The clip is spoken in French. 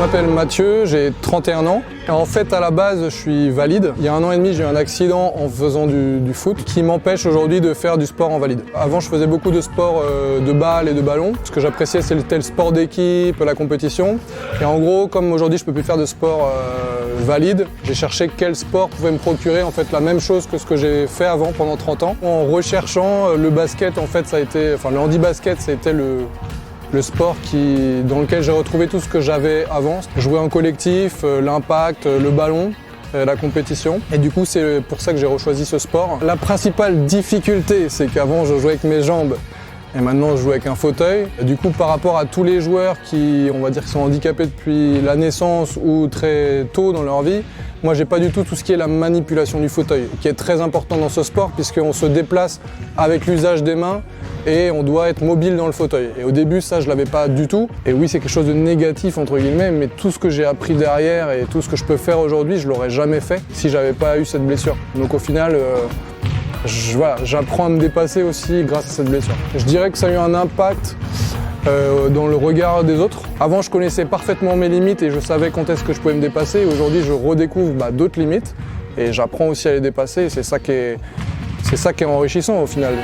m'appelle Mathieu, j'ai 31 ans. Et en fait, à la base, je suis valide. Il y a 1 an et demi, j'ai eu un accident en faisant du foot qui m'empêche aujourd'hui de faire du sport en valide. Avant, je faisais beaucoup de sport de balle et de ballon. Ce que j'appréciais, c'était le sport d'équipe, la compétition. Et en gros, comme aujourd'hui, je peux plus faire de sport valide, j'ai cherché quel sport pouvait me procurer en fait la même chose que ce que j'ai fait avant pendant 30 ans. En recherchant le basket, en fait, le handi-basket, ça a été le sport dans lequel j'ai retrouvé tout ce que j'avais avant. Jouer en collectif, l'impact, le ballon, la compétition. Et du coup, c'est pour ça que j'ai rechoisi ce sport. La principale difficulté, c'est qu'avant, je jouais avec mes jambes et maintenant, je joue avec un fauteuil. Et du coup, par rapport à tous les joueurs qui sont handicapés depuis la naissance ou très tôt dans leur vie, moi, j'ai pas du tout ce qui est la manipulation du fauteuil, qui est très important dans ce sport puisqu'on se déplace avec l'usage des mains et on doit être mobile dans le fauteuil. Et au début, ça, je l'avais pas du tout. Et oui, c'est quelque chose de négatif, entre guillemets, mais tout ce que j'ai appris derrière et tout ce que je peux faire aujourd'hui, je l'aurais jamais fait si j'avais pas eu cette blessure. Donc au final, j'apprends à me dépasser aussi grâce à cette blessure. Je dirais que ça a eu un impact dans le regard des autres. Avant, je connaissais parfaitement mes limites et je savais quand est-ce que je pouvais me dépasser. Aujourd'hui, je redécouvre d'autres limites et j'apprends aussi à les dépasser. Et c'est ça qui est enrichissant au final.